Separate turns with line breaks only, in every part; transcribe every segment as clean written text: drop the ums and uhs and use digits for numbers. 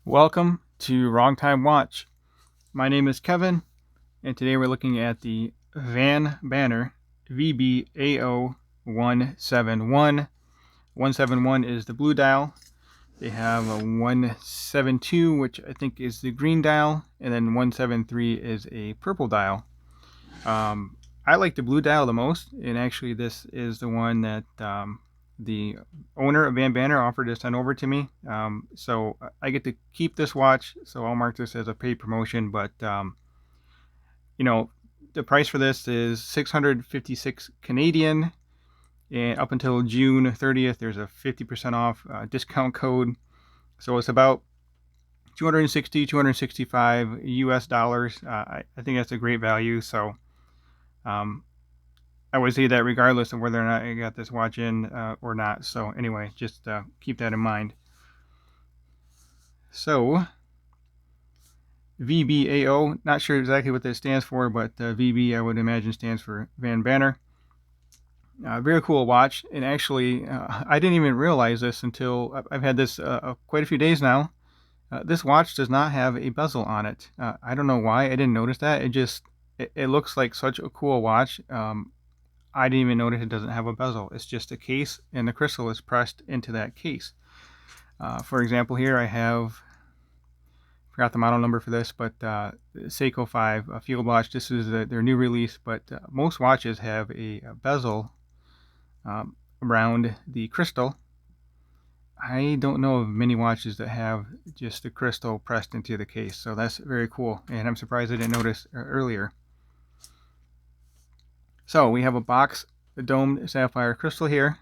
Welcome to Wrong Time Watch. My name is Kevin, and today we're looking at the Vanbanner VBAO171. 171 is the blue dial. They have a 172, which I think is the green dial, and then 173 is a purple dial. I like the blue dial the most, and actually this is the one that the owner of Vanbanner offered to send over to me. So I get to keep this watch, so I'll mark this as a paid promotion, but you know, the price for this is 656 Canadian, and up until June 30th there's a 50% off discount code, so it's about 265 US dollars. I think that's a great value, so I would say that regardless of whether or not I got this watch in or not. So anyway, just keep that in mind. So VBAO, not sure exactly what that stands for, but VB I would imagine stands for Vanbanner. Very cool watch, and actually I didn't even realize this until I've had this quite a few days now. This watch does not have a bezel on it. I don't know why I didn't notice that. It looks like such a cool watch. I didn't even notice it doesn't have a bezel. It's just a case, and the crystal is pressed into that case. For example, here I have, forgot the model number for this, but Seiko 5 field watch. This is their new release, but most watches have a bezel around the crystal. I don't know of many watches that have just the crystal pressed into the case, so that's very cool, and I'm surprised I didn't notice earlier. So we have a box, the domed sapphire crystal here.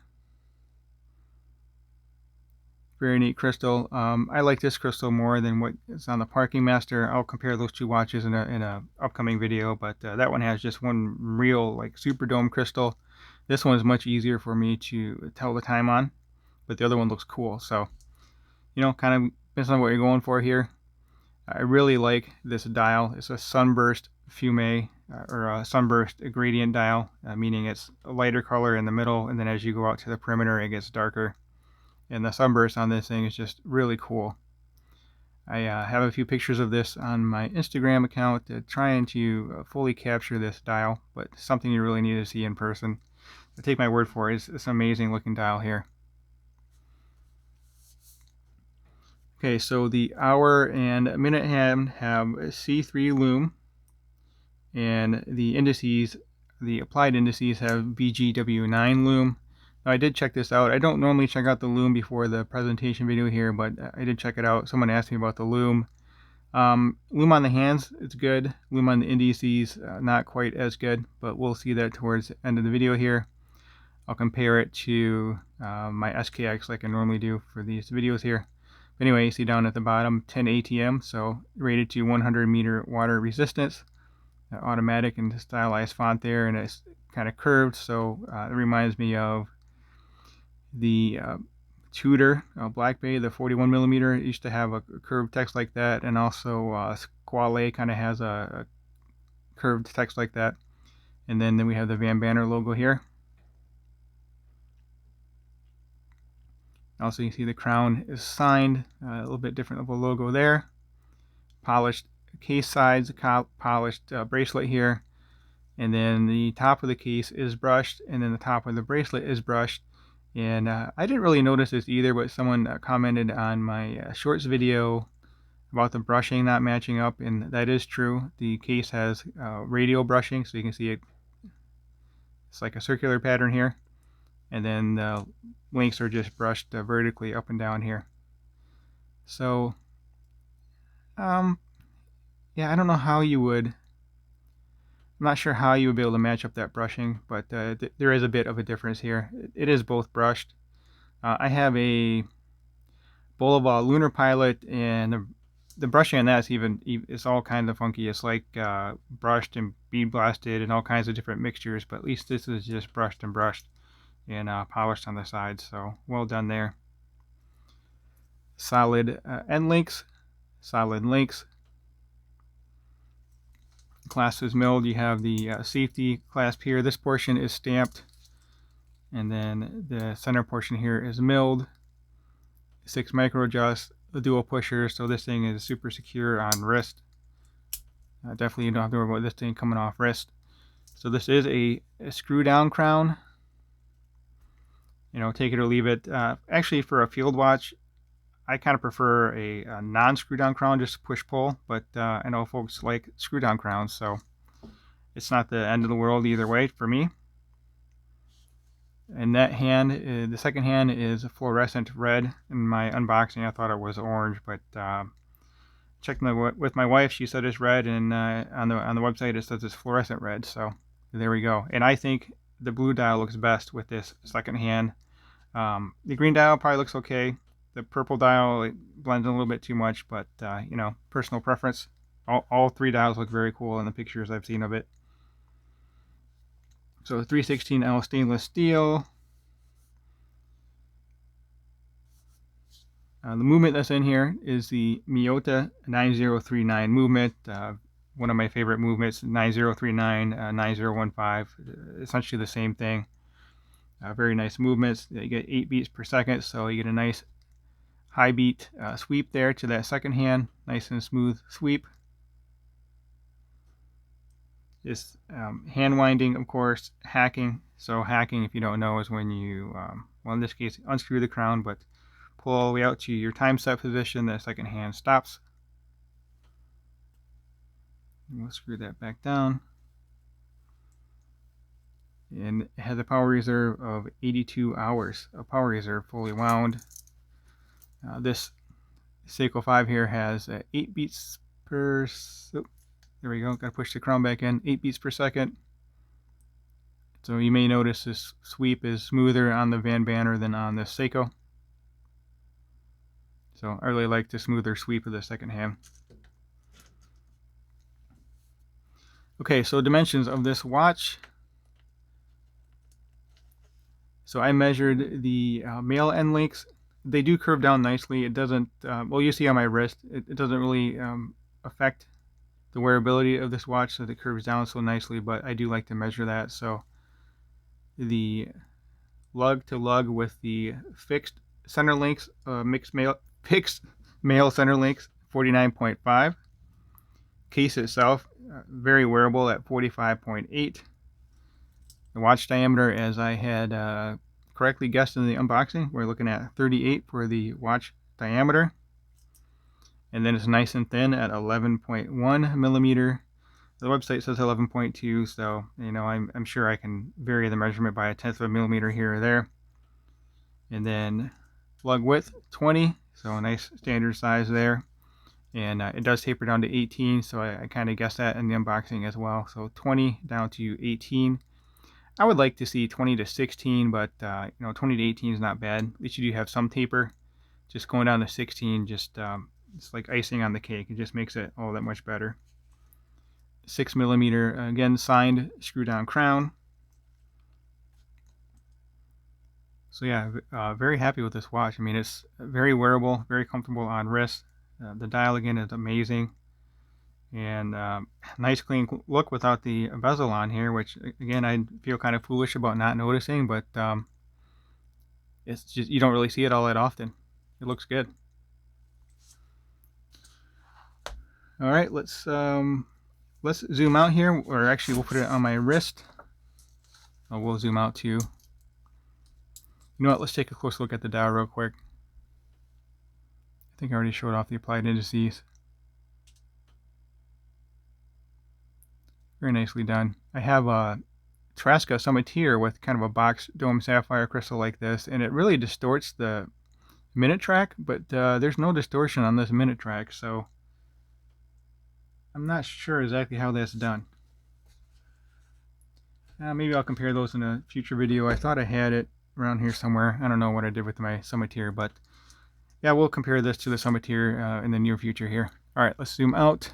Very neat crystal. I like this crystal more than what is on the Parking Master. I'll compare those two watches in a upcoming video, but that one has just one real like super dome crystal. This one is much easier for me to tell the time on, but the other one looks cool. So, kind of depends on what you're going for here. I really like this dial. It's a sunburst fume or a sunburst gradient dial, meaning it's a lighter color in the middle, and then as you go out to the perimeter, it gets darker. And the sunburst on this thing is just really cool. I have a few pictures of this on my Instagram account, trying to fully capture this dial, but something you really need to see in person. But take my word for it, it's an amazing looking dial here. Okay, so the hour and minute hand have C3 Lume, and the indices, the applied indices, have BGW9 Lume. Now, I did check this out. I don't normally check out the Lume before the presentation video here, but I did check it out. Someone asked me about the Lume. Lume on the hands, it's good. Lume on the indices, not quite as good, but we'll see that towards the end of the video here. I'll compare it to my SKX like I normally do for these videos here. But anyway, you see down at the bottom, 10 ATM, so rated to 100 meter water resistance. Automatic and stylized font there, and it's kind of curved, so it reminds me of the Tudor Black Bay, the 41 millimeter. It used to have a curved text like that, and also Squale kind of has a curved text like that. And then we have the Vanbanner logo here. Also, you see the crown is signed, a little bit different of a logo there. Polished case sides, polished bracelet here, and then the top of the case is brushed, and then the top of the bracelet is brushed. And I didn't really notice this either, but someone commented on my shorts video about the brushing not matching up, and that is true. The case has radial brushing, so you can see it's like a circular pattern here, and then the links are just brushed vertically up and down here. So yeah, I don't know how you would, I'm not sure how you would be able to match up that brushing, but there is a bit of a difference here. It is both brushed. I have a Bolivar Lunar Pilot, and the brushing on that is it's all kind of funky. It's like brushed and bead blasted and all kinds of different mixtures, but at least this is just brushed and polished on the sides, so well done there. Solid end links, solid links. Clasp is milled. You have the safety clasp here. This portion is stamped, and then the center portion here is milled. 6 micro adjust. a dual pusher, so this thing is super secure on wrist. Definitely you don't have to worry about this thing coming off wrist. So this is a screw down crown. You know, take it or leave it. Actually, for a field watch, I kind of prefer a non-screw down crown, just push pull. But I know folks like screw down crowns, so it's not the end of the world either way for me. And that hand, the second hand, is a fluorescent red. In my unboxing, I thought it was orange, but checked with my wife. She said it's red, and on the website it says it's fluorescent red. So there we go. And I think the blue dial looks best with this second hand. The green dial probably looks okay. The purple dial, it blends in a little bit too much, but you know, personal preference. All three dials look very cool in the pictures I've seen of it. So 316L stainless steel. The movement that's in here is the Miyota 9039 movement. One of my favorite movements, 9039, 9015, essentially the same thing. Very nice movements. You get 8 beats per second, so you get a nice high beat sweep there to that second hand. Nice and smooth sweep. Just hand winding, of course, hacking. So hacking, if you don't know, is when you, well in this case, unscrew the crown, but pull all the way out to your time set position. The second hand stops. We'll screw that back down. And it has a power reserve of 82 hours. A power reserve fully wound. This Seiko 5 here has 8 beats per... Oh, there we go. Got to push the crown back in. 8 beats per second. So you may notice this sweep is smoother on the Vanbanner than on the Seiko. So I really like the smoother sweep of the second hand. Okay, so dimensions of this watch. So I measured the male end links. They do curve down nicely. It doesn't, well, you see on my wrist, it doesn't really affect the wearability of this watch, so it curves down so nicely, but I do like to measure that. So the lug to lug with the fixed center links, fixed male center links, 49.5. Case itself, very wearable at 45.8. The watch diameter, as I had correctly guessed in the unboxing, we're looking at 38 for the watch diameter. And then it's nice and thin at 11.1 millimeter. The website says 11.2, so you know I'm sure I can vary the measurement by 1/10 of a millimeter here or there. And then lug width 20, so a nice standard size there. And it does taper down to 18, so I kind of guessed that in the unboxing as well. So 20 down to 18. I would like to see 20 to 16, but you know, 20 to 18 is not bad. At least you do have some taper. Just going down to 16, just it's like icing on the cake. It just makes it all that much better. 6 millimeter, again, signed screw down crown. So yeah, very happy with this watch. I mean, it's very wearable, very comfortable on wrist. The dial again is amazing, and nice clean look without the bezel on here, which again I feel kind of foolish about not noticing, but it's just, you don't really see it all that often. It looks good. All right, let's zoom out here, or actually we'll put it on my wrist. Oh, we'll zoom out too. You know what, let's take a close look at the dial real quick. I think I already showed off the applied indices. Very nicely done. I have a Traska Summiteer with kind of a box dome sapphire crystal like this, and it really distorts the minute track, but there's no distortion on this minute track, so I'm not sure exactly how that's done. Maybe I'll compare those in a future video. I thought I had it around here somewhere. I don't know what I did with my Summiteer, but yeah, we'll compare this to the Summiteer in the near future here. All right, let's zoom out.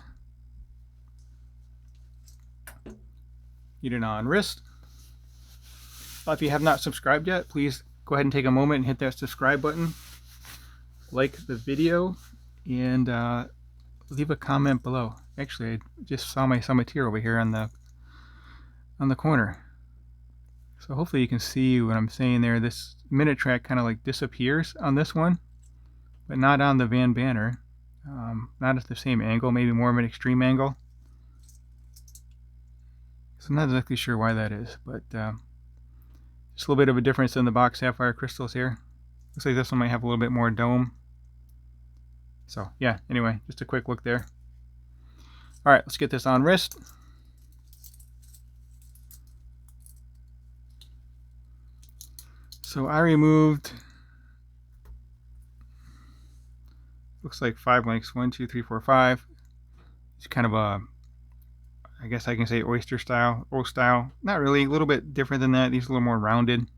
Get it on wrist. If you have not subscribed yet, please go ahead and take a moment and hit that subscribe button. Like the video and leave a comment below. Actually, I just saw my Summiteer over here on the corner. So hopefully you can see what I'm saying there. This minute track kind of like disappears on this one, but not on the Vanbanner. Not at the same angle, maybe more of an extreme angle. So I'm not exactly sure why that is, but just a little bit of a difference in the box sapphire crystals here. Looks like this one might have a little bit more dome. So yeah, anyway, just a quick look there. All right, let's get this on wrist. So I removed, looks like 5 links, 1, 2, 3, 4, 5. It's kind of a, I guess I can say oyster style, O style. Not really, a little bit different than that. These are a little more rounded.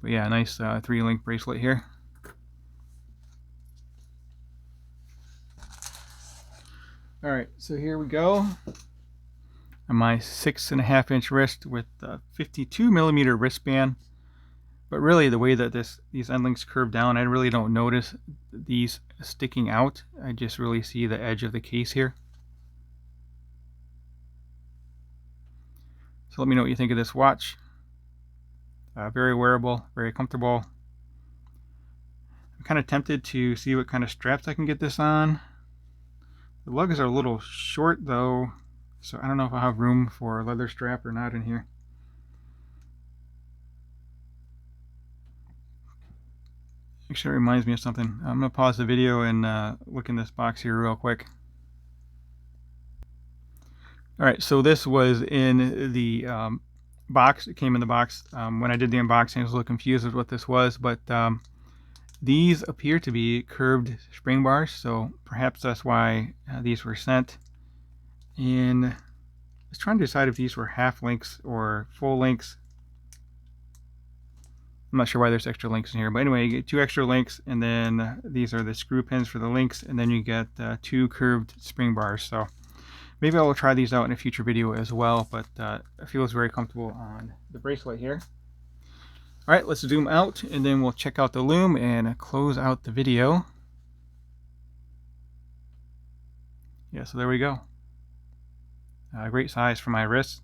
But yeah, nice 3-link bracelet here. All right, so here we go. On my 6.5-inch wrist with a 52mm wristband. But really, the way that these end links curve down, I really don't notice these sticking out. I just really see the edge of the case here. So let me know what you think of this watch. Very wearable, very comfortable. I'm kind of tempted to see what kind of straps I can get this on. The lugs are a little short though, so I don't know if I'll have room for a leather strap or not in here. Actually, it reminds me of something. I'm going to pause the video and look in this box here real quick. Alright, so this was in the box. It came in the box. When I did the unboxing, I was a little confused with what this was, but these appear to be curved spring bars, so perhaps that's why these were sent. And I was trying to decide if these were half links or full links. I'm not sure why there's extra links in here, but anyway, you get 2 extra links, and then these are the screw pins for the links, and then you get 2 curved spring bars. So maybe I will try these out in a future video as well, but it feels very comfortable on the bracelet here. All right, let's zoom out, and then we'll check out the Lume and close out the video. Yeah, so there we go. Great size for my wrist.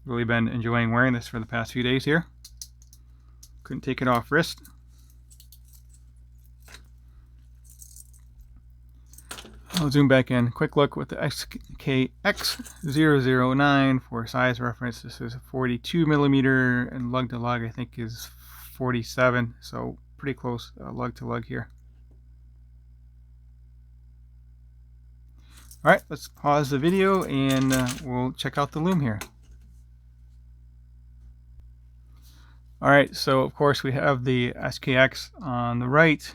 Really been enjoying wearing this for the past few days here. Couldn't take it off wrist. I'll zoom back in. Quick look with the SKX009 for size reference. This is 42mm, and lug to lug I think is 47, so pretty close lug to lug here. Alright, let's pause the video and we'll check out the Lume here. Alright, so of course we have the SKX on the right.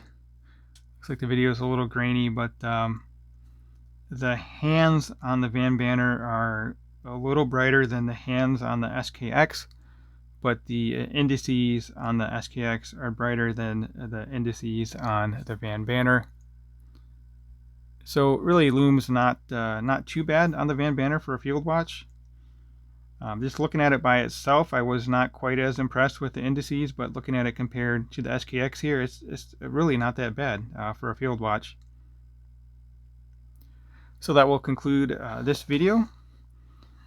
Looks like the video is a little grainy, but the hands on the Vanbanner are a little brighter than the hands on the SKX, but the indices on the SKX are brighter than the indices on the Vanbanner. So really, Lume's not too bad on the Vanbanner for a field watch. Just looking at it by itself, I was not quite as impressed with the indices, but looking at it compared to the SKX here, it's really not that bad for a field watch. So that will conclude this video.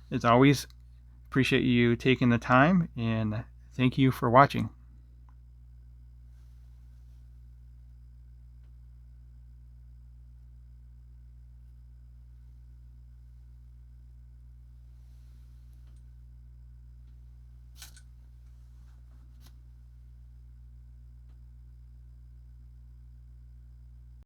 As always, appreciate you taking the time, and thank you for watching.